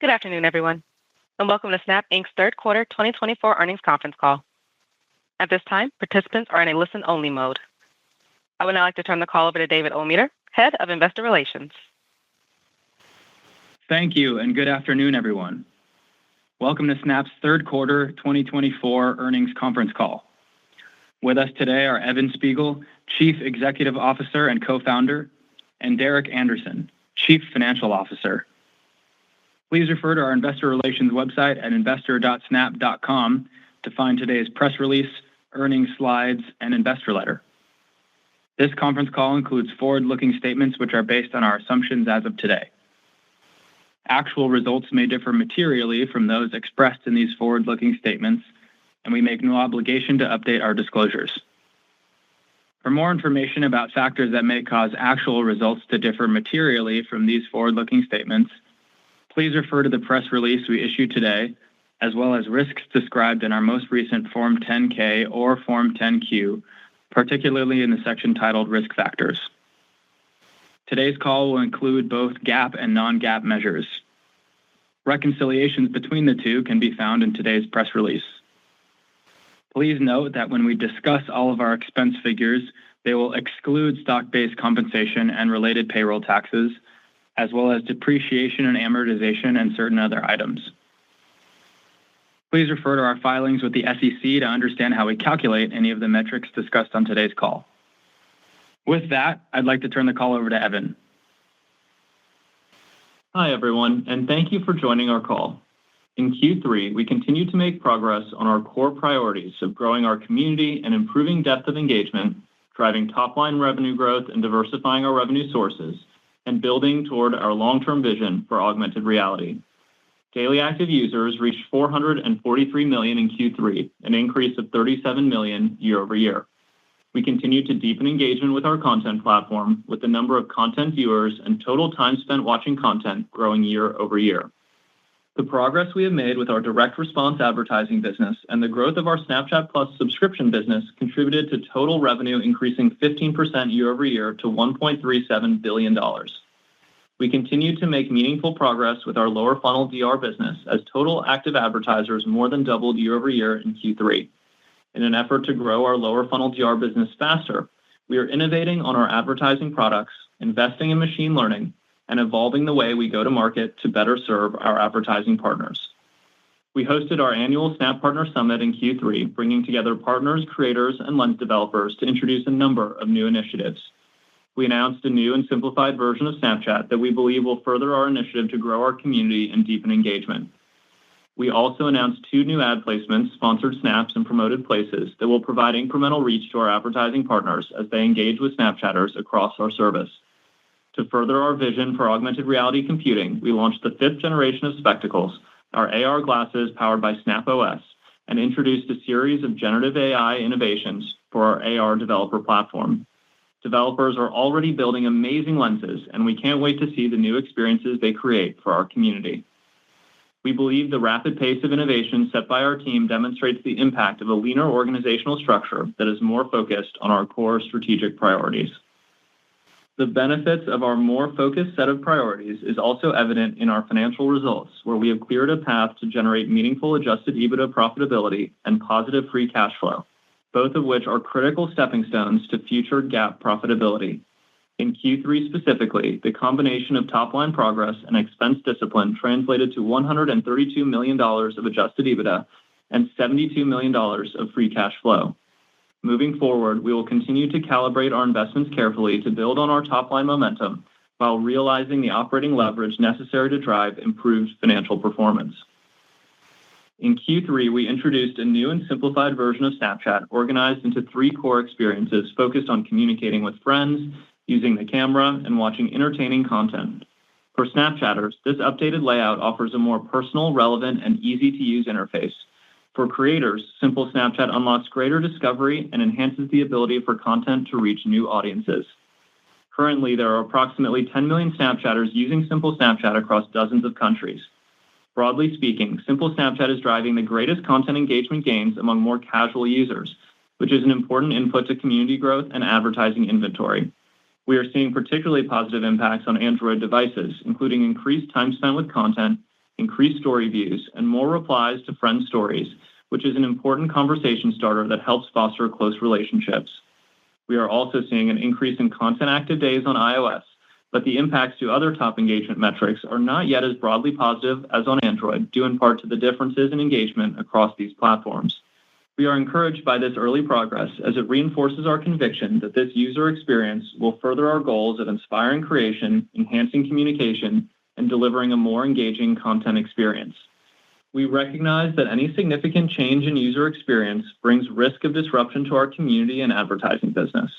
Good afternoon, everyone, and welcome to Snap Inc.'s third quarter 2024 earnings conference call. At this time, participants are in a listen-only mode. I would now like to turn the call over to David Ometer, Head of Investor Relations. Thank you, and good afternoon, everyone. Welcome to Snap's third quarter 2024 earnings conference call. With us today are Evan Spiegel, Chief Executive Officer and Co-founder, and Derek Anderson, Chief Financial Officer. Please refer to our investor relations website at investor.snap.com to find today's press release, earnings slides, and investor letter. This conference call includes forward-looking statements which are based on our assumptions as of today. Actual results may differ materially from those expressed in these forward-looking statements, and we make no obligation to update our disclosures. For more information about factors that may cause actual results to differ materially from these forward-looking statements, please refer to the press release we issued today, as well as risks described in our most recent Form 10-K or Form 10-Q, particularly in the section titled Risk Factors. Today's call will include both GAAP and non-GAAP measures. Reconciliations between the two can be found in today's press release. Please note that when we discuss all of our expense figures, they will exclude stock-based compensation and related payroll taxes, as well as depreciation and amortization and certain other items. Please refer to our filings with the SEC to understand how we calculate any of the metrics discussed on today's call. With that, I'd like to turn the call over to Evan. Hi, everyone, and thank you for joining our call. In Q3, we continue to make progress on our core priorities of growing our community and improving depth of engagement, driving top-line revenue growth and diversifying our revenue sources, and building toward our long-term vision for augmented reality. Daily active users reached 443 million in Q3, an increase of 37 million year over year. We continue to deepen engagement with our content platform, with the number of content viewers and total time spent watching content growing year over year. The progress we have made with our direct response advertising business and the growth of our Snapchat Plus subscription business contributed to total revenue increasing 15% year over year to $1.37 billion. We continue to make meaningful progress with our lower funnel DR business as total active advertisers more than doubled year over year in Q3. In an effort to grow our lower funnel DR business faster, we are innovating on our advertising products, investing in machine learning, and evolving the way we go to market to better serve our advertising partners. We hosted our annual Snap Partner Summit in Q3, bringing together partners, creators, and lens developers to introduce a number of new initiatives. We announced a new and simplified version of Snapchat that we believe will further our initiative to grow our community and deepen engagement. We also announced 2 new ad placements, sponsored snaps, and promoted places that will provide incremental reach to our advertising partners as they engage with Snapchatters across our service. To further our vision for augmented reality computing, we launched the 5th generation of Spectacles, our AR glasses powered by Snap OS, and introduced a series of generative AI innovations for our AR developer platform. Developers are already building amazing lenses, and we can't wait to see the new experiences they create for our community. We believe the rapid pace of innovation set by our team demonstrates the impact of a leaner organizational structure that is more focused on our core strategic priorities. The benefits of our more focused set of priorities is also evident in our financial results, where we have cleared a path to generate meaningful adjusted EBITDA profitability and positive free cash flow, both of which are critical stepping stones to future GAAP profitability. In Q3 specifically, the combination of top-line progress and expense discipline translated to $132 million of adjusted EBITDA and $72 million of free cash flow. Moving forward, we will continue to calibrate our investments carefully to build on our top-line momentum while realizing the operating leverage necessary to drive improved financial performance. In Q3, we introduced a new and simplified version of Snapchat organized into 3 core experiences focused on communicating with friends, using the camera, and watching entertaining content. For Snapchatters, this updated layout offers a more personal, relevant, and easy-to-use interface. For creators, Simple Snapchat unlocks greater discovery and enhances the ability for content to reach new audiences. Currently, there are approximately 10 million Snapchatters using Simple Snapchat across dozens of countries. Broadly speaking, Simple Snapchat is driving the greatest content engagement gains among more casual users, which is an important input to community growth and advertising inventory. We are seeing particularly positive impacts on Android devices, including increased time spent with content, increased story views, and more replies to friend stories, which is an important conversation starter that helps foster close relationships. We are also seeing an increase in content active days on iOS, but the impacts to other top engagement metrics are not yet as broadly positive as on Android, due in part to the differences in engagement across these platforms. We are encouraged by this early progress as it reinforces our conviction that this user experience will further our goals of inspiring creation, enhancing communication, and delivering a more engaging content experience. We recognize that any significant change in user experience brings risk of disruption to our community and advertising business.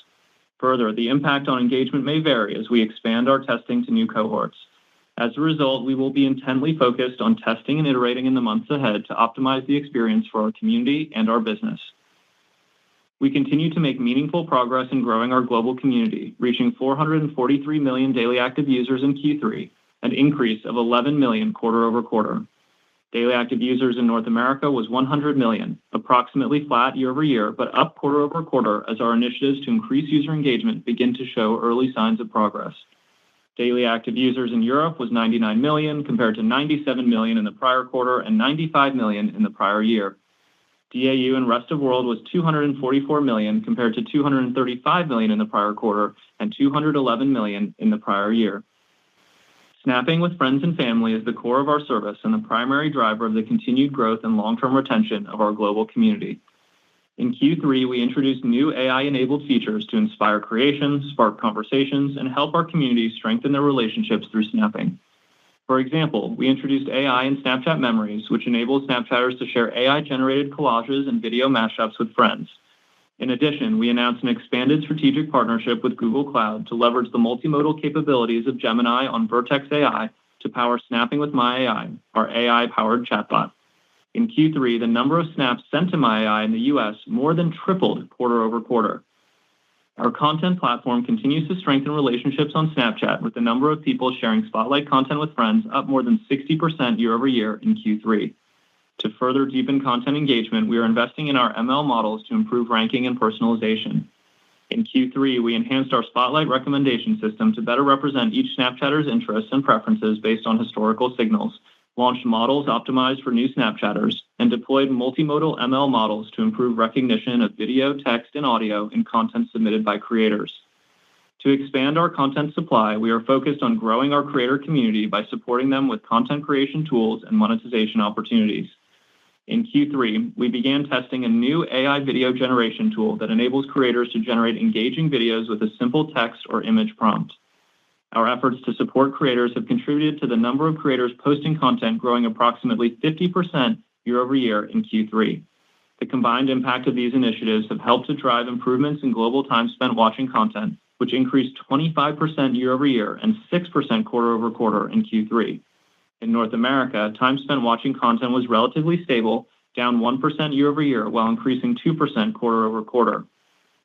Further, the impact on engagement may vary as we expand our testing to new cohorts. As a result, we will be intently focused on testing and iterating in the months ahead to optimize the experience for our community and our business. We continue to make meaningful progress in growing our global community, reaching 443 million daily active users in Q3, an increase of 11 million quarter over quarter. Daily active users in North America was 100 million, approximately flat year over year, but up quarter over quarter as our initiatives to increase user engagement begin to show early signs of progress. Daily active users in Europe was 99 million compared to 97 million in the prior quarter and 95 million in the prior year. DAU in rest of world was 244 million compared to 235 million in the prior quarter and 211 million in the prior year. Snapping with friends and family is the core of our service and the primary driver of the continued growth and long-term retention of our global community. In Q3, we introduced new AI-enabled features to inspire creation, spark conversations, and help our community strengthen their relationships through snapping. For example, we introduced AI in Snapchat Memories, which enables Snapchatters to share AI-generated collages and video mashups with friends. In addition, we announced an expanded strategic partnership with Google Cloud to leverage the multimodal capabilities of Gemini on Vertex AI to power Snapping with My AI, our AI-powered chatbot. In Q3, the number of snaps sent to My AI in the US more than tripled quarter over quarter. Our content platform continues to strengthen relationships on Snapchat, with the number of people sharing Spotlight content with friends up more than 60% year over year in Q3. To further deepen content engagement, we are investing in our ML models to improve ranking and personalization. In Q3, we enhanced our Spotlight recommendation system to better represent each Snapchatter's interests and preferences based on historical signals, launched models optimized for new Snapchatters, and deployed multimodal ML models to improve recognition of video, text, and audio in content submitted by creators. To expand our content supply, we are focused on growing our creator community by supporting them with content creation tools and monetization opportunities. In Q3, we began testing a new AI video generation tool that enables creators to generate engaging videos with a simple text or image prompt. Our efforts to support creators have contributed to the number of creators posting content growing approximately 50% year over year in Q3. The combined impact of these initiatives have helped to drive improvements in global time spent watching content, which increased 25% year over year and 6% quarter over quarter in Q3. In North America, time spent watching content was relatively stable, down 1% year over year, while increasing 2% quarter over quarter.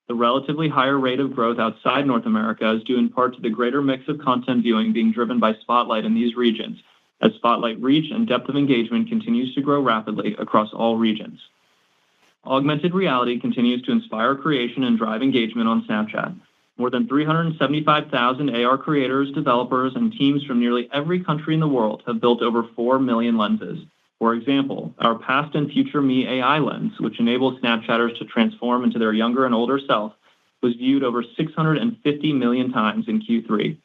The relatively higher rate of growth outside North America is due in part to the greater mix of content viewing being driven by Spotlight in these regions, as Spotlight reach and depth of engagement continues to grow rapidly across all regions. Augmented reality continues to inspire creation and drive engagement on Snapchat. More than 375,000 AR creators, developers, and teams from nearly every country in the world have built over 4 million lenses. For example, our Past and Future Me AI lens, which enables Snapchatters to transform into their younger and older self, was viewed over 650 million times in Q3.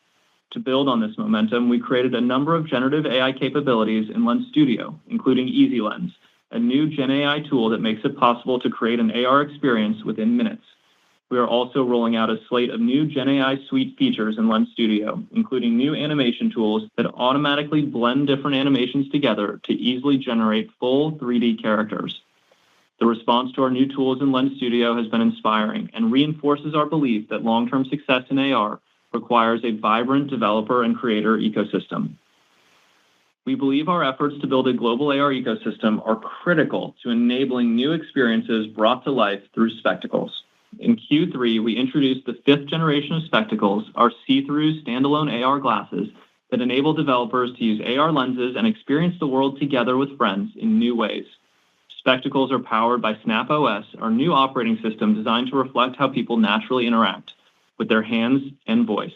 To build on this momentum, we created a number of generative AI capabilities in Lens Studio, including Easy Lens, a new Gen AI tool that makes it possible to create an AR experience within minutes. We are also rolling out a slate of new Gen AI suite features in Lens Studio, including new animation tools that automatically blend different animations together to easily generate full 3D characters. The response to our new tools in Lens Studio has been inspiring and reinforces our belief that long-term success in AR requires a vibrant developer and creator ecosystem. We believe our efforts to build a global AR ecosystem are critical to enabling new experiences brought to life through spectacles. In Q3, we introduced the 5th generation of spectacles, our see-through standalone AR glasses that enable developers to use AR lenses and experience the world together with friends in new ways. Spectacles are powered by Snap OS, our new operating system designed to reflect how people naturally interact with their hands and voice.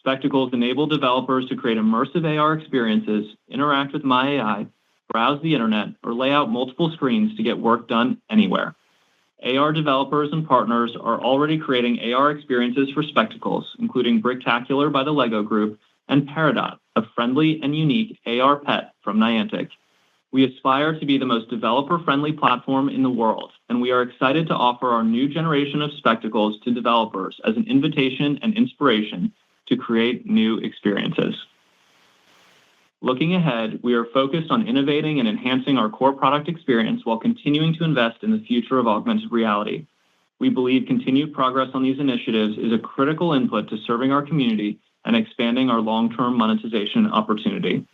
Spectacles enable developers to create immersive AR experiences, interact with My AI, browse the internet, or lay out multiple screens to get work done anywhere. AR developers and partners are already creating AR experiences for Spectacles, including Bricktacular by the LEGO Group and Peridot, a friendly and unique AR pet from Niantic. We aspire to be the most developer-friendly platform in the world, and we are excited to offer our new generation of Spectacles to developers as an invitation and inspiration to create new experiences. Looking ahead, we are focused on innovating and enhancing our core product experience while continuing to invest in the future of augmented reality. We believe continued progress on these initiatives is a critical input to serving our community and expanding our long-term monetization opportunity.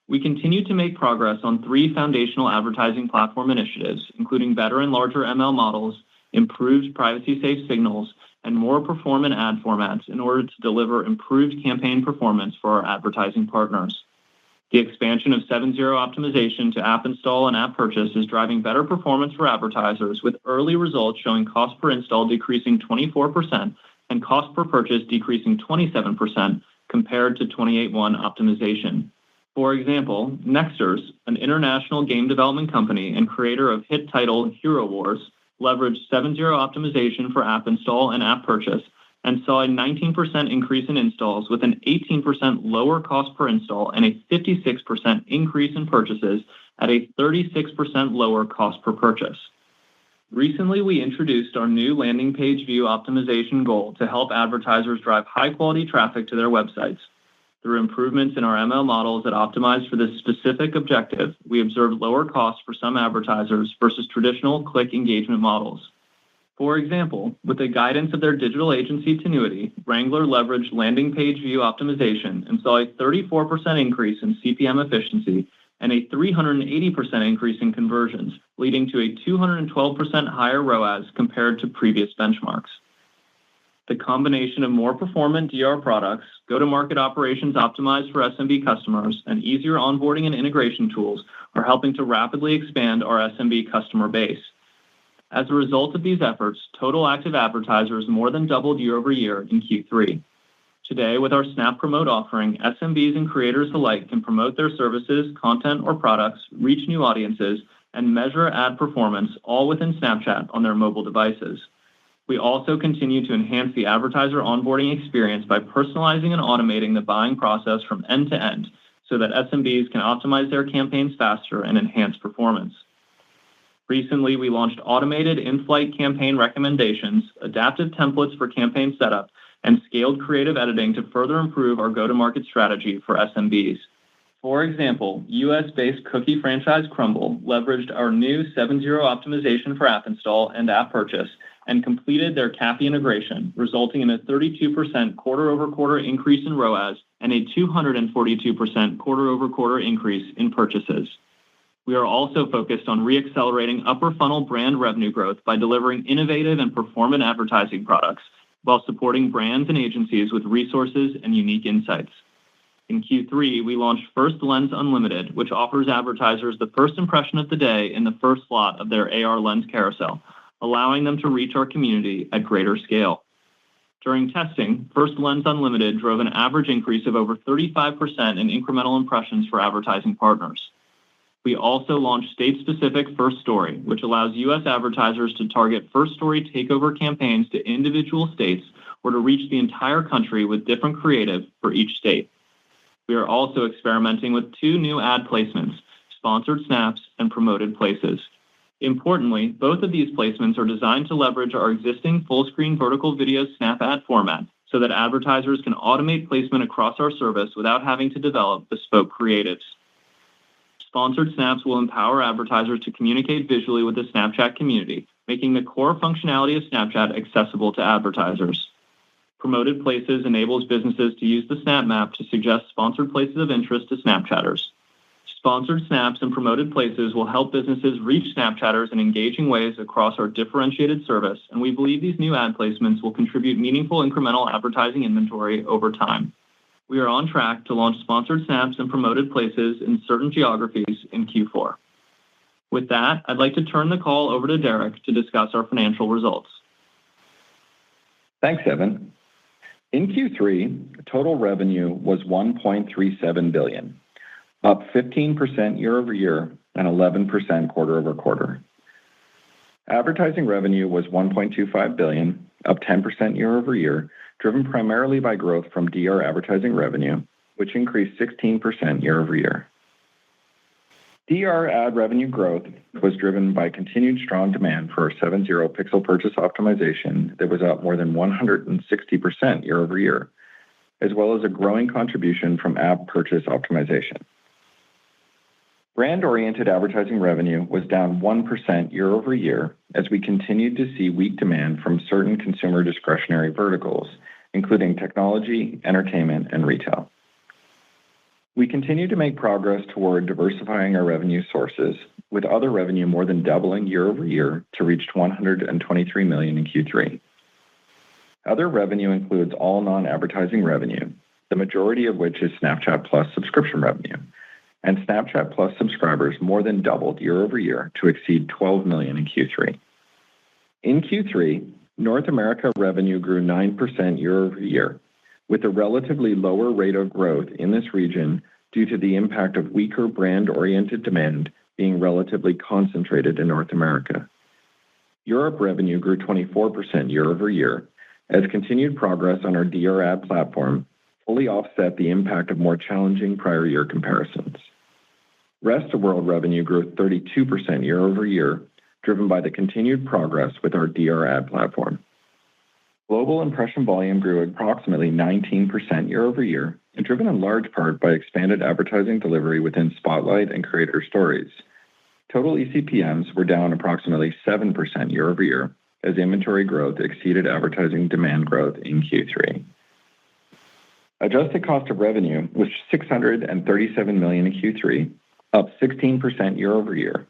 We continue to make progress on 3 foundational advertising platform initiatives, including better and larger ML models, improved privacy-safe signals, and more performant ad formats in order to deliver improved campaign performance for our advertising partners. The expansion of 7.0 optimization to app install and app purchase is driving better performance for advertisers, with early results showing cost per install decreasing 24% and cost per purchase decreasing 27% compared to 28.1 optimization. For example, Nexters, an international game development company and creator of hit title Hero Wars, leveraged 7.0 optimization for app install and app purchase and saw a 19% increase in installs with an 18% lower cost per install and a 56% increase in purchases at a 36% lower cost per purchase. Recently, we introduced our new landing page view optimization goal to help advertisers drive high-quality traffic to their websites. Through improvements in our ML models that optimize for this specific objective, we observed lower costs for some advertisers versus traditional click engagement models. For example, with the guidance of their digital agency Tenuity, Wrangler leveraged landing page view optimization and saw a 34% increase in CPM efficiency and a 380% increase in conversions, leading to a 212% higher ROAS compared to previous benchmarks. The combination of more performant DR products, go-to-market operations optimized for SMB customers, and easier onboarding and integration tools are helping to rapidly expand our SMB customer base. As a result of these efforts, total active advertisers more than doubled year over year in Q3. Today, with our Snap Promote offering, SMBs and creators alike can promote their services, content, or products, reach new audiences, and measure ad performance all within Snapchat on their mobile devices. We also continue to enhance the advertiser onboarding experience by personalizing and automating the buying process from end to end so that SMBs can optimize their campaigns faster and enhance performance. Recently, we launched automated in-flight campaign recommendations, adaptive templates for campaign setup, and scaled creative editing to further improve our go-to-market strategy for SMBs. For example, US-based cookie franchise Crumble leveraged our new 7.0 optimization for app install and app purchase and completed their CAPI integration, resulting in a 32% quarter-over-quarter increase in ROAS and a 242% quarter-over-quarter increase in purchases. We are also focused on re-accelerating upper funnel brand revenue growth by delivering innovative and performant advertising products while supporting brands and agencies with resources and unique insights. In Q3, we launched First Lens Unlimited, which offers advertisers the first impression of the day in the first slot of their AR Lens carousel, allowing them to reach our community at greater scale. During testing, First Lens Unlimited drove an average increase of over 35% in incremental impressions for advertising partners. We also launched state-specific First Story, which allows U.S. advertisers to target First Story takeover campaigns to individual states or to reach the entire country with different creative for each state. We are also experimenting with 2 new ad placements, Sponsored Snaps and Promoted Places. Importantly, both of these placements are designed to leverage our existing full-screen vertical video Snap ad format so that advertisers can automate placement across our service without having to develop bespoke creatives. Sponsored Snaps will empower advertisers to communicate visually with the Snapchat community, making the core functionality of Snapchat accessible to advertisers. Promoted Places enables businesses to use the Snap Map to suggest sponsored places of interest to Snapchatters. Sponsored Snaps and Promoted Places will help businesses reach Snapchatters in engaging ways across our differentiated service, and we believe these new ad placements will contribute meaningful incremental advertising inventory over time. We are on track to launch Sponsored Snaps and Promoted Places in certain geographies in Q4. With that, I'd like to turn the call over to Derek to discuss our financial results. Thanks, Evan. In Q3, total revenue was $1.37 billion, up 15% year-over-year and 11% quarter-over-quarter. Advertising revenue was $1.25 billion, up 10% year-over-year, driven primarily by growth from DR advertising revenue, which increased 16% year-over-year. DR ad revenue growth was driven by continued strong demand for our 7/0 pixel purchase optimization that was up more than 160% year-over-year, as well as a growing contribution from app purchase optimization. Brand-oriented advertising revenue was down 1% year-over-year as we continued to see weak demand from certain consumer discretionary verticals, including technology, entertainment, and retail. We continue to make progress toward diversifying our revenue sources, with other revenue more than doubling year-over-year to reach $123 million in Q3. Other revenue includes all non-advertising revenue, the majority of which is Snapchat Plus subscription revenue, and Snapchat Plus subscribers more than doubled year-over-year to exceed 12 million in Q3. In Q3, North America revenue grew 9% year-over-year, with a relatively lower rate of growth in this region due to the impact of weaker brand-oriented demand being relatively concentrated in North America. Europe revenue grew 24% year-over-year as continued progress on our DR ad platform fully offset the impact of more challenging prior year comparisons. Rest of world revenue grew 32% year-over-year, driven by the continued progress with our DR ad platform. Global impression volume grew approximately 19% year-over-year, and driven in large part by expanded advertising delivery within Spotlight and Creator Stories. Total eCPMs were down approximately 7% year-over-year as inventory growth exceeded advertising demand growth in Q3. Adjusted cost of revenue was $637 million in Q3, up 16% year-over-year.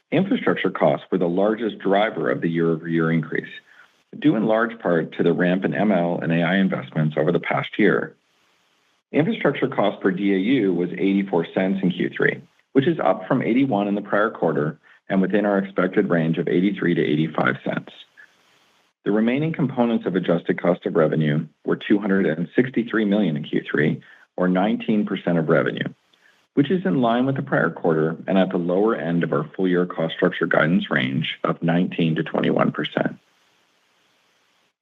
Infrastructure costs were the largest driver of the year-over-year increase, due in large part to the ramp in ML and AI investments over the past year. Infrastructure cost per DAU was 84 cents in Q3, which is up from 81 in the prior quarter and within our expected range of 83 to 85 cents. The remaining components of adjusted cost of revenue were $263 million in Q3, or 19% of revenue, which is in line with the prior quarter and at the lower end of our full-year cost structure guidance range of 19 to 21%.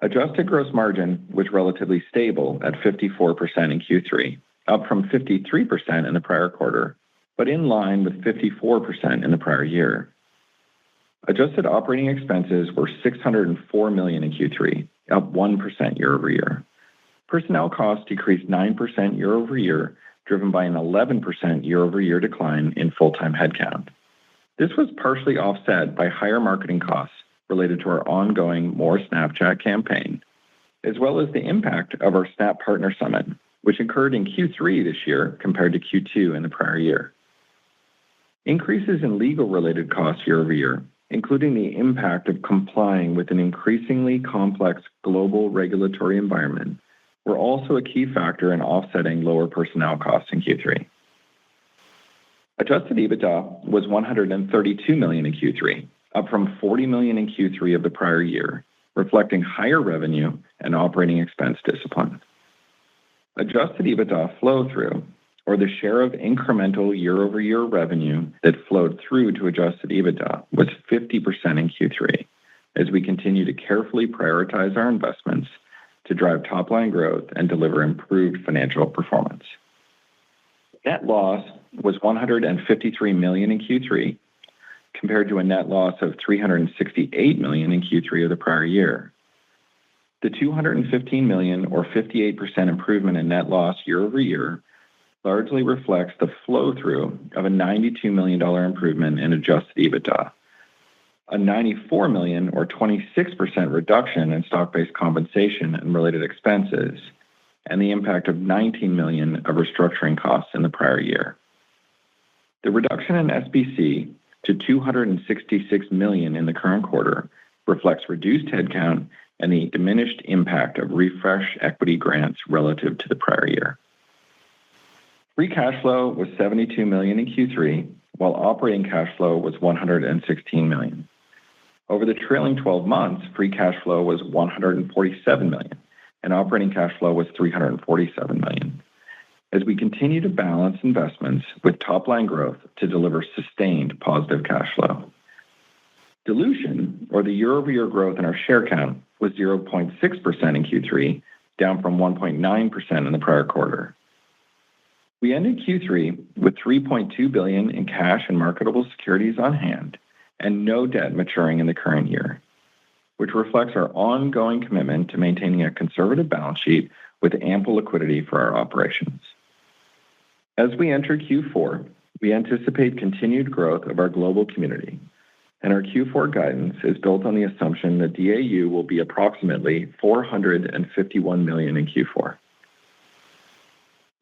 Adjusted gross margin was relatively stable at 54% in Q3, up from 53% in the prior quarter, but in line with 54% in the prior year. Adjusted operating expenses were $604 million in Q3, up 1% year-over-year. Personnel costs decreased 9% year-over-year, driven by an 11% year-over-year decline in full-time headcount. This was partially offset by higher marketing costs related to our ongoing More Snapchat campaign, as well as the impact of our Snap Partner Summit, which occurred in Q3 this year compared to Q2 in the prior year. Increases in legal-related costs year-over-year, including the impact of complying with an increasingly complex global regulatory environment, were also a key factor in offsetting lower personnel costs in Q3. Adjusted EBITDA was $132 million in Q3, up from $40 million in Q3 of the prior year, reflecting higher revenue and operating expense discipline. Adjusted EBITDA flow-through, or the share of incremental year-over-year revenue that flowed through to adjusted EBITDA, was 50% in Q3, as we continue to carefully prioritize our investments to drive top-line growth and deliver improved financial performance. Net loss was $153 million in Q3, compared to a net loss of $368 million in Q3 of the prior year. The $215 million, or 58% improvement in net loss year-over-year, largely reflects the flow-through of a $92 million improvement in adjusted EBITDA, a $94 million, or 26% reduction in stock-based compensation and related expenses, and the impact of $19 million of restructuring costs in the prior year. The reduction in SBC to $266 million in the current quarter reflects reduced headcount and the diminished impact of refresh equity grants relative to the prior year. Free cash flow was $72 million in Q3, while operating cash flow was $116 million. Over the trailing 12 months, free cash flow was $147 million, and operating cash flow was $347 million, as we continue to balance investments with top-line growth to deliver sustained positive cash flow. Dilution, or the year-over-year growth in our share count, was 0.6% in Q3, down from 1.9% in the prior quarter. We ended Q3 with $3.2 billion in cash and marketable securities on hand and no debt maturing in the current year, which reflects our ongoing commitment to maintaining a conservative balance sheet with ample liquidity for our operations. As we enter Q4, we anticipate continued growth of our global community, and our Q4 guidance is built on the assumption that DAU will be approximately 451 million in Q4.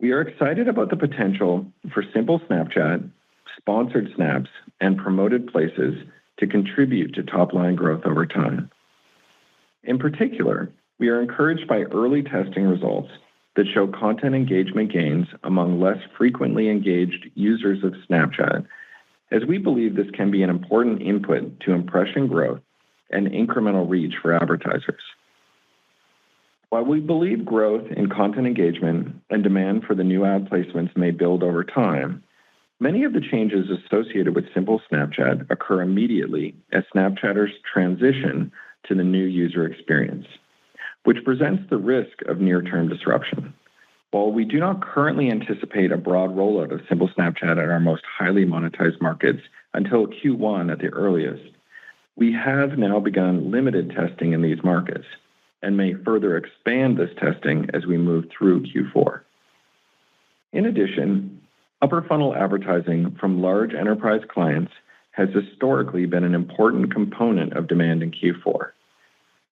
We are excited about the potential for Simple Snapchat, Sponsored Snaps, and Promoted Places to contribute to top-line growth over time. In particular, we are encouraged by early testing results that show content engagement gains among less frequently engaged users of Snapchat, as we believe this can be an important input to impression growth and incremental reach for advertisers. While we believe growth in content engagement and demand for the new ad placements may build over time, many of the changes associated with Simple Snapchat occur immediately as Snapchatters transition to the new user experience, which presents the risk of near-term disruption. While we do not currently anticipate a broad rollout of Simple Snapchat at our most highly monetized markets until Q1 at the earliest, we have now begun limited testing in these markets and may further expand this testing as we move through Q4. In addition, upper funnel advertising from large enterprise clients has historically been an important component of demand in Q4,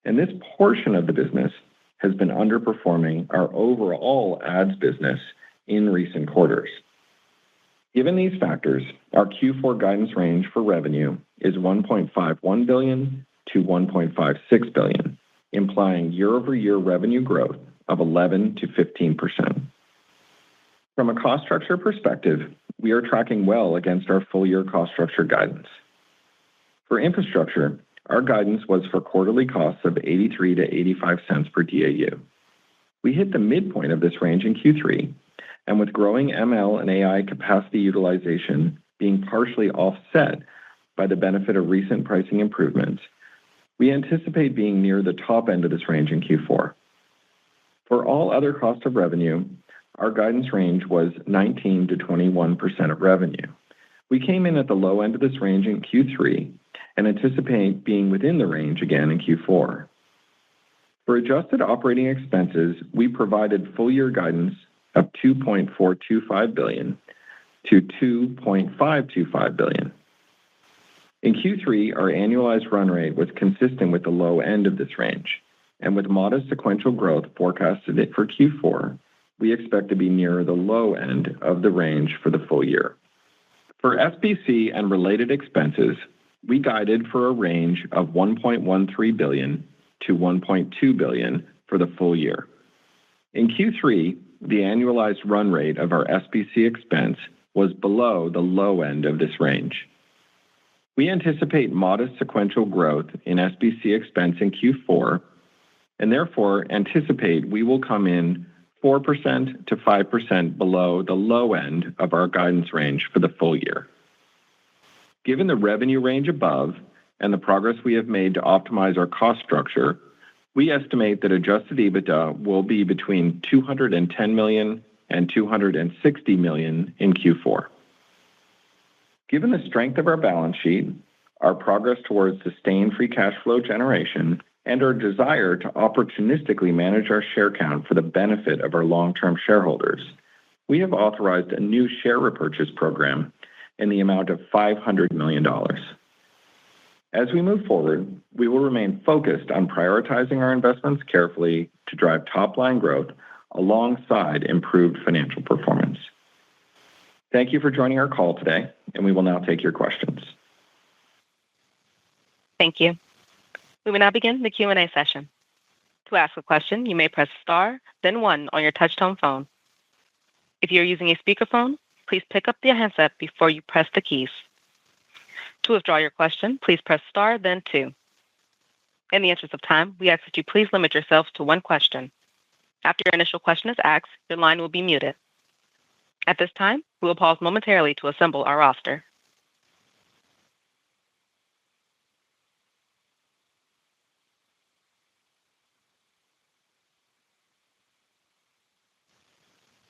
and this portion of the business has been underperforming our overall ads business in recent quarters. Given these factors, our Q4 guidance range for revenue is $1.51 billion to $1.56 billion, implying year-over-year revenue growth of 11 to 15%. From a cost structure perspective, we are tracking well against our full-year cost structure guidance. For infrastructure, our guidance was for quarterly costs of 83 to 85 cents per DAU. We hit the midpoint of this range in Q3, and with growing ML and AI capacity utilization being partially offset by the benefit of recent pricing improvements, we anticipate being near the top end of this range in Q4. For all other costs of revenue, our guidance range was 19 to 21% of revenue. We came in at the low end of this range in Q3 and anticipate being within the range again in Q4. For adjusted operating expenses, we provided full-year guidance of $2.425 billion to $2.525 billion. In Q3, our annualized run rate was consistent with the low end of this range, and with modest sequential growth forecasted for Q4, we expect to be near the low end of the range for the full year. For SBC and related expenses, we guided for a range of $1.13 billion to $1.2 billion for the full year. In Q3, the annualized run rate of our SBC expense was below the low end of this range. We anticipate modest sequential growth in SBC expense in Q4, and therefore anticipate we will come in 4% to 5% below the low end of our guidance range for the full year. Given the revenue range above and the progress we have made to optimize our cost structure, we estimate that adjusted EBITDA will be between $210 million and $260 million in Q4. Given the strength of our balance sheet, our progress towards sustained free cash flow generation, and our desire to opportunistically manage our share count for the benefit of our long-term shareholders, we have authorized a new share repurchase program in the amount of $500 million. As we move forward, we will remain focused on prioritizing our investments carefully to drive top-line growth alongside improved financial performance. Thank you for joining our call today, and we will now take your questions. Thank you. We will now begin the Q&A session. To ask a question, you may press star, then 1 on your touch-tone phone. If you are using a speakerphone, please pick up the handset before you press the keys. To withdraw your question, please press star, then 2. In the interest of time, we ask that you please limit yourselves to one question. After your initial question is asked, your line will be muted. At this time, we will pause momentarily to assemble our roster.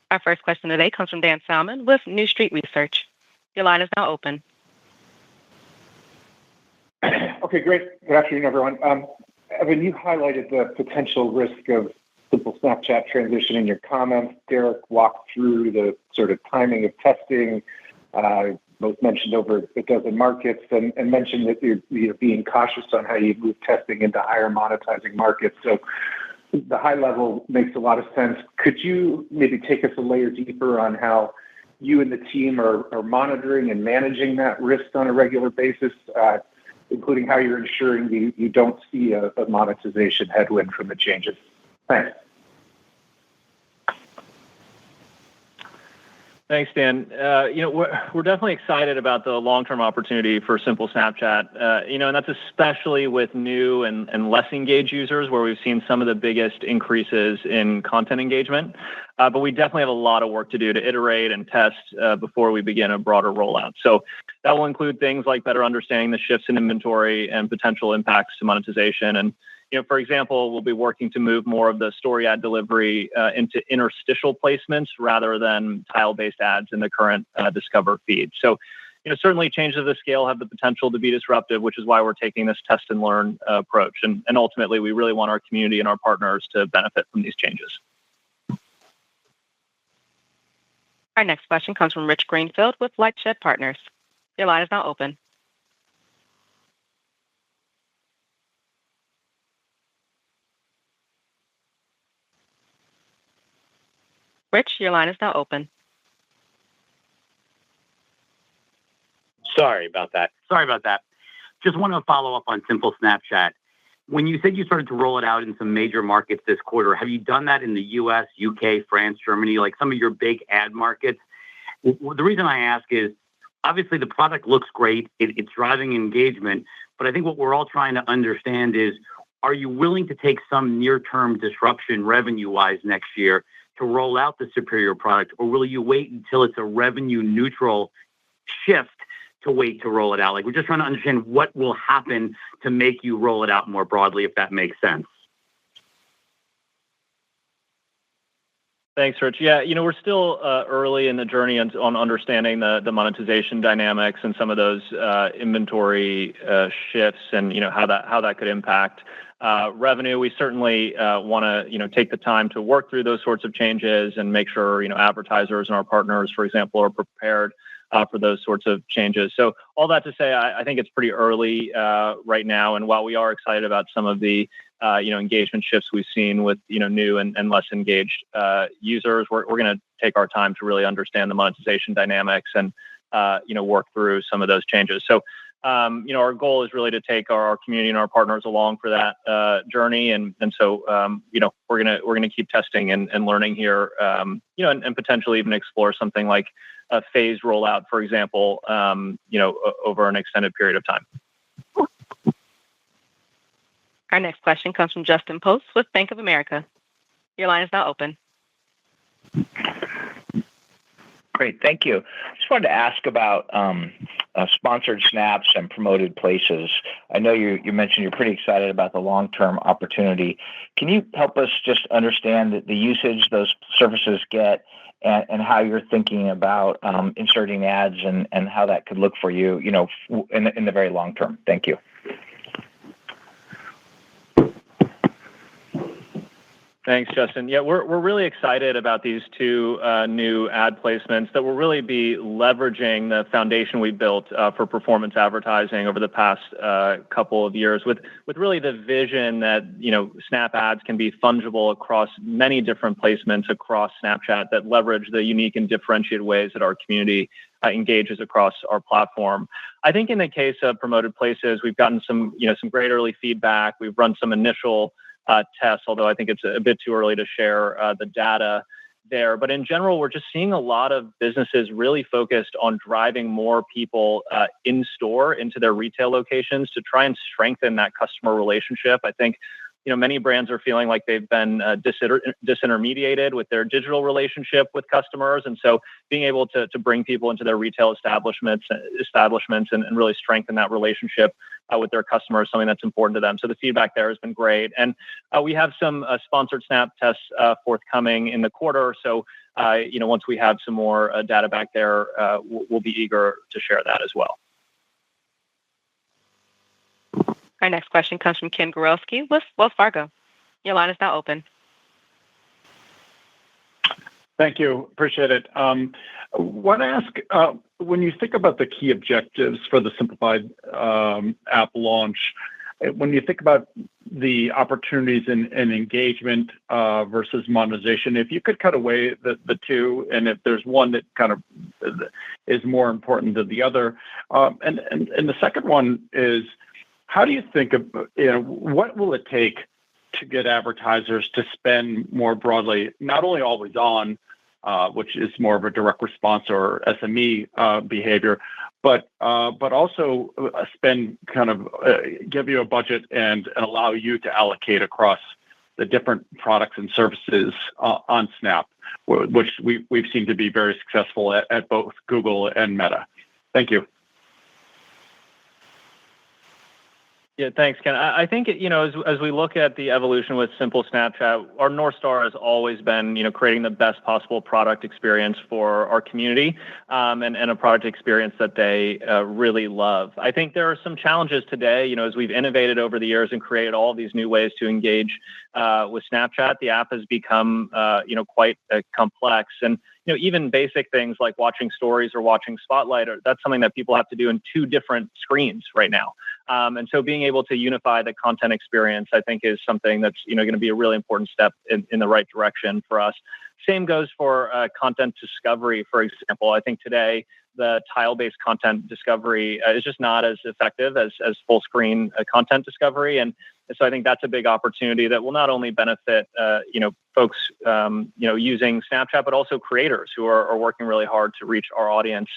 Our first question today comes from Dan Salmon with New Street Research. Your line is now open. Okay, great. Good afternoon, everyone. Evan, you highlighted the potential risk of Simple Snapchat transition in your comments. Derek walked through the sort of timing of testing, both mentioned over a dozen markets, and mentioned that you're being cautious on how you move testing into higher monetizing markets. So the high level makes a lot of sense. Could you maybe take us a layer deeper on how you and the team are monitoring and managing that risk on a regular basis, including how you're ensuring you don't see a monetization headwind from the changes? Thanks. Thanks, Dan. We're definitely excited about the long-term opportunity for Simple Snapchat, and that's especially with new and less engaged users where we've seen some of the biggest increases in content engagement. But we definitely have a lot of work to do to iterate and test before we begin a broader rollout. So that will include things like better understanding the shifts in inventory and potential impacts to monetization. And for example, we'll be working to move more of the story ad delivery into interstitial placements rather than tile-based ads in the current Discover feed. So, certainly changes of the scale have the potential to be disruptive, which is why we're taking this test and learn approach. And ultimately, we really want our community and our partners to benefit from these changes. Our next question comes from Rich Greenfield with LightShed Partners. Your line is now open. Rich, your line is now open. Sorry about that. Just want to follow up on Simple Snapchat. When you said you started to roll it out in some major markets this quarter, have you done that in the US, UK, France, Germany, like some of your big ad markets? The reason I ask is, obviously the product looks great, it's driving engagement, but I think what we're all trying to understand is, are you willing to take some near-term disruption revenue-wise next year to roll out the superior product, or will you wait until it's a revenue-neutral shift to wait to roll it out? Like, we're just trying to understand what will happen to make you roll it out more broadly, if that makes sense. Thanks, Rich. Yeah, we're still early in the journey on understanding the monetization dynamics and some of those inventory shifts and how that could impact revenue. We certainly want to take the time to work through those sorts of changes and make sure advertisers and our partners, for example, are prepared for those sorts of changes. So all that to say, I think it's pretty early right now. And while we are excited about some of the engagement shifts we've seen with new and less engaged users, we're going to take our time to really understand the monetization dynamics and work through some of those changes. So our goal is really to take our community and our partners along for that journey, and so we're gonna keep testing and learning here, and potentially even explore something like a phased rollout, for example, over an extended period of time. Our next question comes from Justin Post with Bank of America. Your line is now open. Great, thank you. Just wanted to ask about sponsored snaps and promoted places. I know you mentioned you're pretty excited about the long-term opportunity. Can you help us just understand the usage those services get and how you're thinking about inserting ads and how that could look for you, in the very long term? Thank you. Thanks, Justin. Yeah, we're really excited about these two new ad placements that will really be leveraging the foundation we built for performance advertising over the past couple of years, with really the vision that Snap ads can be fungible across many different placements across Snapchat that leverage the unique and differentiated ways that our community engages across our platform. I think in the case of promoted places, we've gotten some great early feedback. We've run some initial tests, although I think it's a bit too early to share the data there. But in general, we're just seeing a lot of businesses really focused on driving more people in store into their retail locations to try and strengthen that customer relationship. I think many brands are feeling like they've been disintermediated with their digital relationship with customers. And so being able to bring people into their retail establishments and really strengthen that relationship with their customers, something that's important to them. So the feedback there has been great. And we have some sponsored Snap tests forthcoming in the quarter. So, once we have some more data back there, we'll be eager to share that as well. Our next question comes from Ken Gorelski with Wells Fargo. Your line is now open. Thank you. Appreciate it. Want to ask, when you think about the key objectives for the simplified app launch, when you think about the opportunities in engagement versus monetization, if you could kind of weigh the two, and if there's one that kind of is more important than the other. And the second one is, how do you think of, what will it take to get advertisers to spend more broadly, not only always on, which is more of a direct response or SME behavior, but also spend kind of give you a budget and allow you to allocate across the different products and services on Snap, which we've seen to be very successful at both Google and Meta. Thank you. Yeah, thanks, Ken. I think, as we look at the evolution with Simple Snapchat, our North Star has always been, creating the best possible product experience for our community and a product experience that they really love. I think there are some challenges today, as we've innovated over the years and created all of these new ways to engage with Snapchat. The app has become, quite complex. And even basic things like watching stories or watching Spotlight, that's something that people have to do in two different screens right now. And so being able to unify the content experience, I think, is something that's going to be a really important step in the right direction for us. Same goes for content discovery, for example. I think today the tile-based content discovery is just not as effective as full screen content discovery. And so I think that's a big opportunity that will not only benefit, folks, using Snapchat, but also creators who are working really hard to reach our audience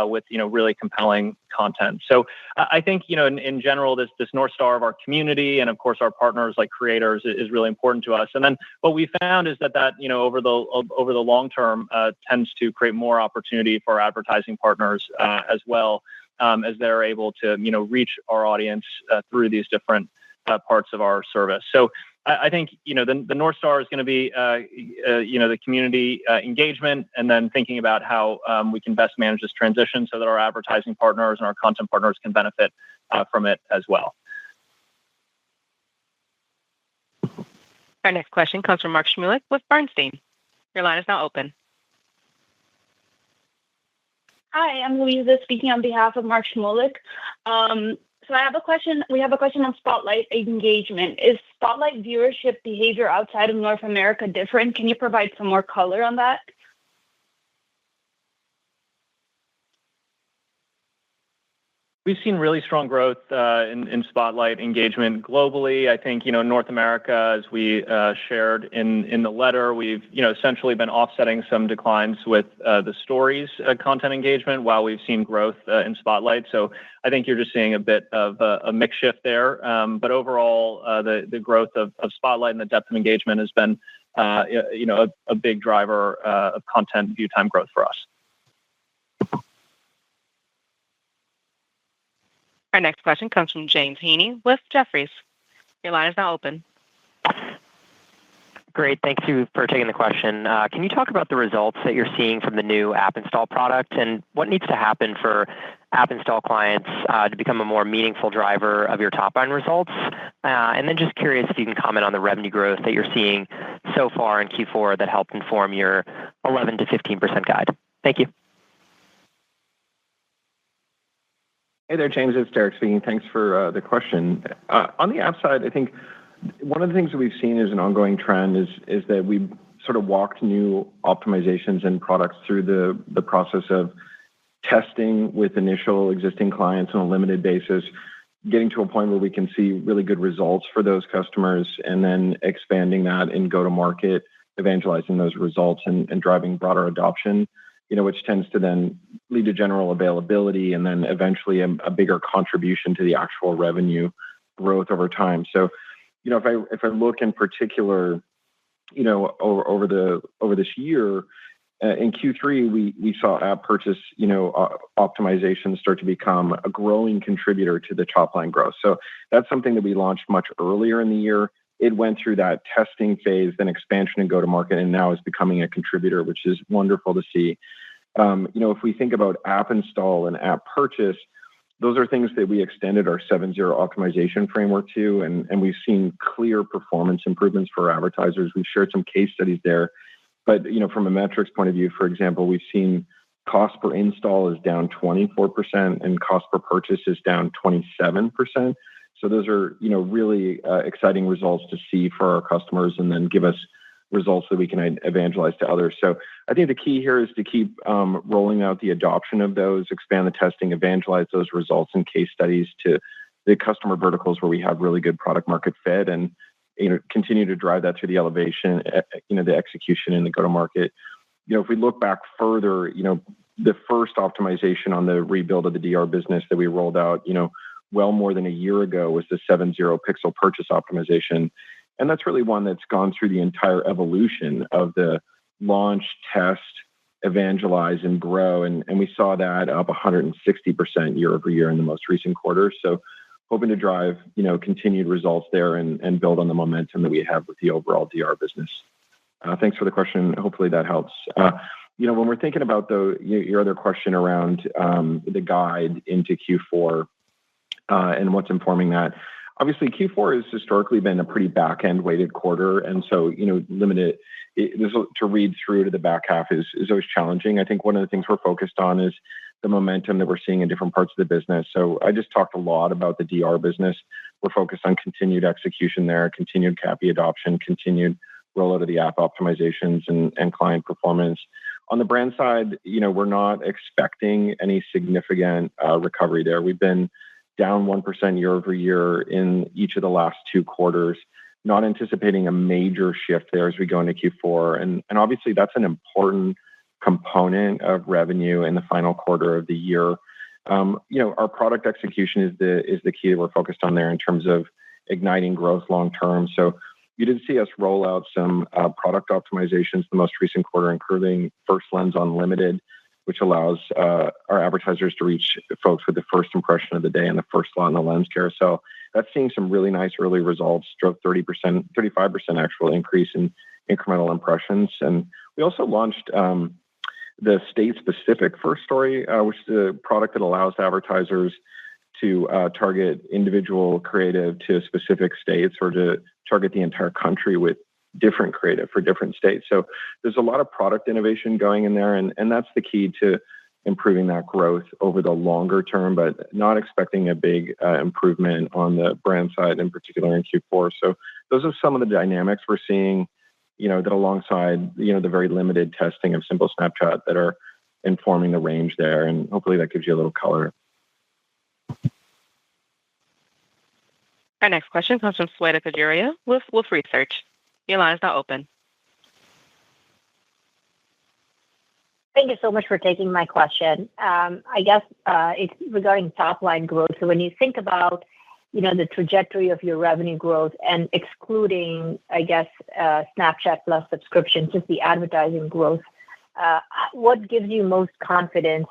with, really compelling content. So I think, in general, this North Star of our community and of course our partners like creators is really important to us. And then what we found is that over the long term tends to create more opportunity for our advertising partners as well, as they're able to, reach our audience through these different parts of our service. So I think, the North Star is going to be, the community engagement, and then thinking about how we can best manage this transition so that our advertising partners and our content partners can benefit from it as well. Our next question comes from Mark Shmulik with Bernstein. Your line is now open. Hi, I'm Louisa speaking on behalf of Mark Shmulik. So I have a question. We have a question on Spotlight engagement. Is Spotlight viewership behavior outside of North America different? Can you provide some more color on that? We've seen really strong growth in Spotlight engagement globally. I think, North America, as we shared in the letter, we've, essentially been offsetting some declines with the stories content engagement while we've seen growth in Spotlight. So I think you're just seeing a bit of a mix shift there. But overall, the growth of Spotlight and the depth of engagement has been, a big driver of content view time growth for us. Our next question comes from James Heaney with Jefferies. Your line is now open. Great. Thank you for taking the question. Can you talk about the results that you're seeing from the new app install product and what needs to happen for app install clients to become a more meaningful driver of your top line results? And then just curious if you can comment on the revenue growth that you're seeing so far in Q4 that helped inform your 11 to 15% guide. Thank you. Hey there, James. It's Derek speaking. Thanks for the question. On the app side, I think one of the things that we've seen as an ongoing trend is that we sort of walked new optimizations and products through the process of testing with initial existing clients on a limited basis, getting to a point where we can see really good results for those customers, and then expanding that in go-to-market, evangelizing those results and driving broader adoption, which tends to then lead to general availability and then eventually a bigger contribution to the actual revenue growth over time. So if I look in particular, over this year, in Q3, we saw app purchase, optimization start to become a growing contributor to the top line growth. So that's something that we launched much earlier in the year. It went through that testing phase, then expansion and go to market, and now is becoming a contributor, which is wonderful to see. If we think about app install and app purchase, those are things that we extended our 7.0 optimization framework to, and we've seen clear performance improvements for advertisers. We've shared some case studies there. But, from a metrics point of view, for example, we've seen cost per install is down 24% and cost per purchase is down 27%. So those are, really exciting results to see for our customers and then give us results that we can evangelize to others. So I think the key here is to keep rolling out the adoption of those, expand the testing, evangelize those results and case studies to the customer verticals where we have really good product market fit, and continue to drive that through the elevation, the execution and the go-to-market. If we look back further, the first optimization on the rebuild of the DR business that we rolled out, well more than a year ago was the 7.0 pixel purchase optimization. And that's really one that's gone through the entire evolution of the launch, test, evangelize, and grow. And we saw that up 160% year over year in the most recent quarter. So hoping to drive, continued results there and build on the momentum that we have with the overall DR business. Thanks for the question. Hopefully that helps. When we're thinking about your other question around the guide into Q4 and what's informing that, obviously Q4 has historically been a pretty back-end weighted quarter, and so limited to read through to the back half is always challenging. I think one of the things we're focused on is the momentum that we're seeing in different parts of the business. So I just talked a lot about the DR business. We're focused on continued execution there, continued CAPI adoption, continued rollout of the app optimizations and client performance. On the brand side, we're not expecting any significant recovery there. We've been down 1% year over year in each of the last 2 quarters, not anticipating a major shift there as we go into Q4. And obviously that's an important component of revenue in the final quarter of the year. Our product execution is the key that we're focused on there in terms of igniting growth long term. So you did see us roll out some product optimizations the most recent quarter, including First Lens Unlimited, which allows our advertisers to reach folks with the first impression of the day and the first slot in the lens carousel. That's seeing some really nice early results, drove 35% actual increase in incremental impressions. And we also launched the state-specific First Story, which is a product that allows advertisers to target individual creative to specific states or to target the entire country with different creative for different states. So there's a lot of product innovation going in there, and that's the key to improving that growth over the longer term, but not expecting a big improvement on the brand side, in particular in Q4. So those are some of the dynamics we're seeing, that alongside, the very limited testing of Simple Snapchat that are informing the range there. And hopefully that gives you a little color. Our next question comes from Shweta Khajuria with Wolfe Research. Your line is now open. Thank you so much for taking my question. I guess it's regarding top line growth. So when you think about, the trajectory of your revenue growth and excluding, I guess, Snapchat Plus subscription, just the advertising growth, what gives you most confidence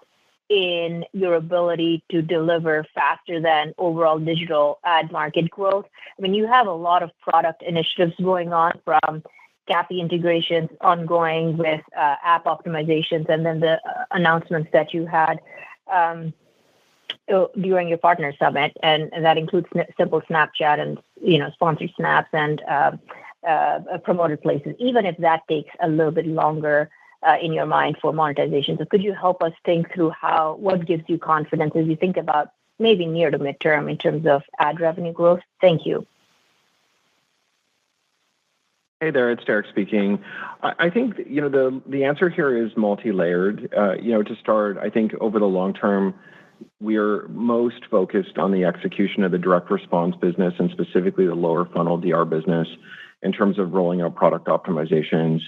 in your ability to deliver faster than overall digital ad market growth? I mean, you have a lot of product initiatives going on, from CAPI integrations ongoing with app optimizations, and then the announcements that you had during your partner summit, and that includes Simple Snapchat and sponsored snaps and promoted places. Even if that takes a little bit longer in your mind for monetization, so could you help us think through what gives you confidence as you think about maybe near to midterm in terms of ad revenue growth? Thank you. Hey there, it's Derek speaking. I think the answer here is multi-layered. To start, I think over the long term, we are most focused on the execution of the direct response business and specifically the lower funnel DR business in terms of rolling out product optimizations.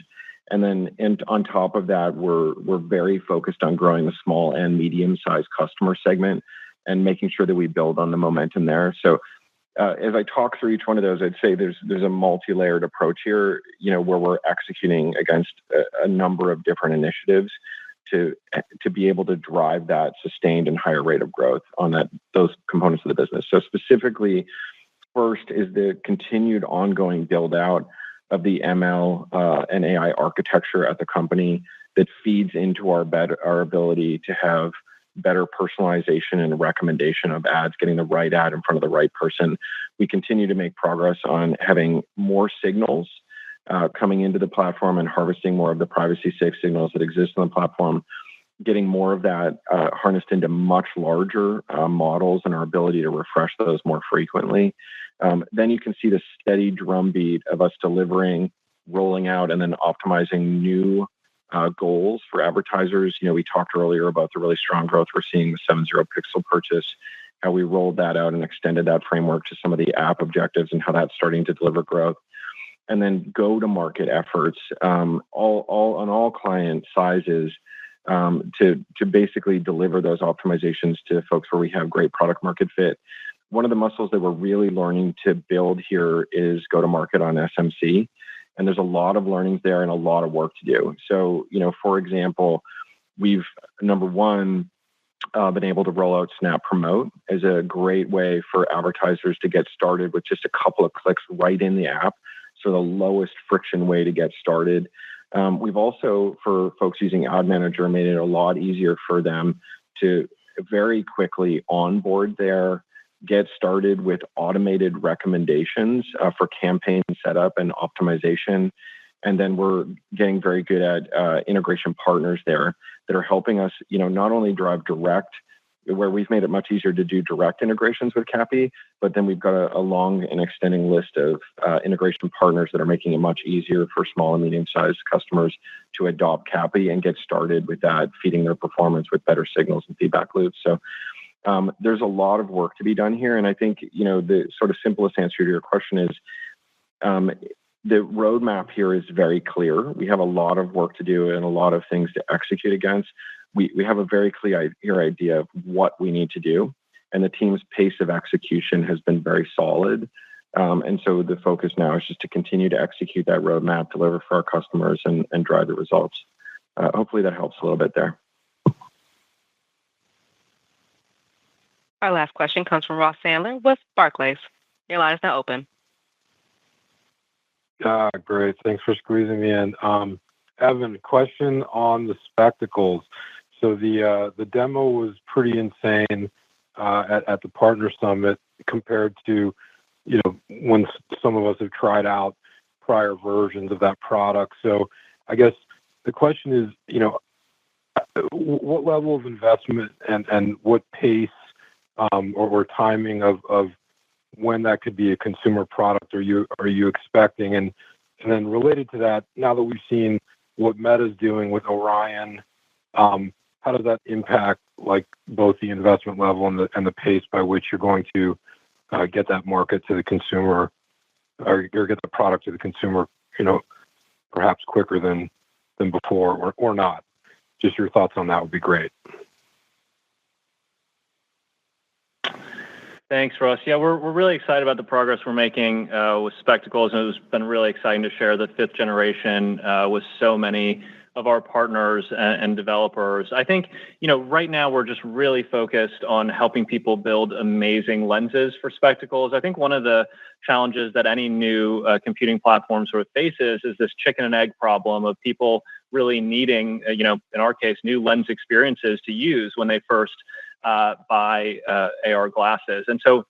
And on top of that, we're very focused on growing the small and medium-sized customer segment and making sure that we build on the momentum there. So As I talk through each one of those, I'd say there's a multi-layered approach here, where we're executing against a number of different initiatives to be able to drive that sustained and higher rate of growth on those components of the business. So specifically, first is the continued ongoing build out of the ML and AI architecture at the company that feeds into our ability to have better personalization and recommendation of ads, getting the right ad in front of the right person. We continue to make progress on having more signals coming into the platform and harvesting more of the privacy-safe signals that exist on the platform, getting more of that harnessed into much larger models and our ability to refresh those more frequently. Then you can see the steady drumbeat of us delivering, rolling out, and then optimizing new goals for advertisers. We talked earlier about the really strong growth we're seeing with 7/0 pixel purchase, how we rolled that out and extended that framework to some of the app objectives and how that's starting to deliver growth. And then go-to-market efforts, on all client sizes, to basically deliver those optimizations to folks where we have great product market fit. One of the muscles that we're really learning to build here is go-to-market on SMC. And there's a lot of learnings there and a lot of work to do. So, for example, we've, number one, been able to roll out Snap Promote as a great way for advertisers to get started with just a couple of clicks right in the app. So the lowest friction way to get started. We've also, for folks using Ad Manager, made it a lot easier for them to very quickly onboard there, get started with automated recommendations for campaign setup and optimization. And then we're getting very good at integration partners there that are helping us, not only drive direct, where we've made it much easier to do direct integrations with CAPI, but then we've got a long and extending list of integration partners that are making it much easier for small and medium-sized customers to adopt CAPI and get started with that, feeding their performance with better signals and feedback loops. So there's a lot of work to be done here. And I think, the sort of simplest answer to your question is the roadmap here is very clear. We have a lot of work to do and a lot of things to execute against. We have a very clear idea of what we need to do. And the team's pace of execution has been very solid. And so the focus now is just to continue to execute that roadmap, deliver for our customers, and drive the results. Hopefully that helps a little bit there. Our last question comes from Ross Sandler with Barclays. Your line is now open. Great. Thanks for squeezing me in. Evan, question on the spectacles. So the demo was pretty insane at the Partner Summit compared to, when some of us have tried out prior versions of that product. So I guess the question is, what level of investment and what pace or timing of when that could be a consumer product are you expecting? And then related to that, now that we've seen what Meta's doing with Orion, how does that impact both the investment level and the pace by which you're going to get that market to the consumer or get the product to the consumer, perhaps quicker than before or not? Just your thoughts on that would be great. Thanks, Russ. Yeah, we're really excited about the progress we're making with spectacles, and it's been really exciting to share the 5th generation with so many of our partners and developers. I think, right now we're just really focused on helping people build amazing lenses for spectacles. I think one of the challenges that any new computing platform sort of faces is this chicken and egg problem of people really needing, in our case, new lens experiences to use when they first buy AR glasses. And so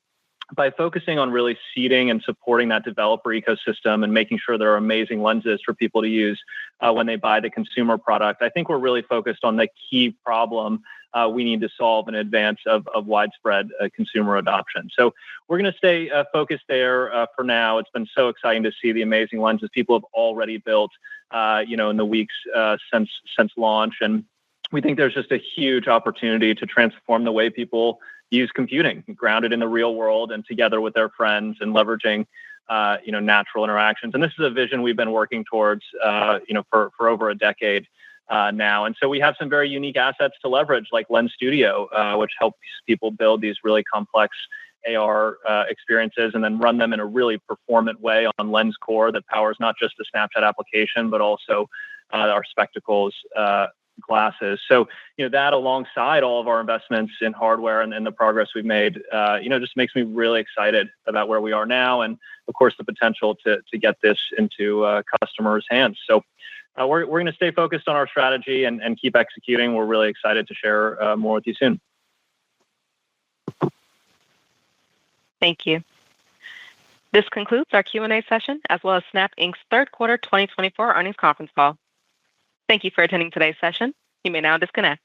by focusing on really seeding and supporting that developer ecosystem and making sure there are amazing lenses for people to use when they buy the consumer product, I think we're really focused on the key problem we need to solve in advance of widespread consumer adoption. So we're going to stay focused there for now. It's been so exciting to see the amazing lenses people have already built, in the weeks since launch. And we think there's just a huge opportunity to transform the way people use computing, grounded in the real world and together with their friends and leveraging, natural interactions. And this is a vision we've been working towards, for over a decade now. And so we have some very unique assets to leverage, like Lens Studio, which helps people build these really complex AR experiences and then run them in a really performant way on Lens Core that powers not just the Snapchat application, but also our Spectacles glasses. So, that alongside all of our investments in hardware and the progress we've made, just makes me really excited about where we are now. And of course, the potential to get this into customers' hands. So we're going to stay focused on our strategy and keep executing. We're really excited to share more with you soon. Thank you. This concludes our Q&A session, as well as Snap Inc.'s third quarter 2024 earnings conference call. Thank you for attending today's session. You may now disconnect.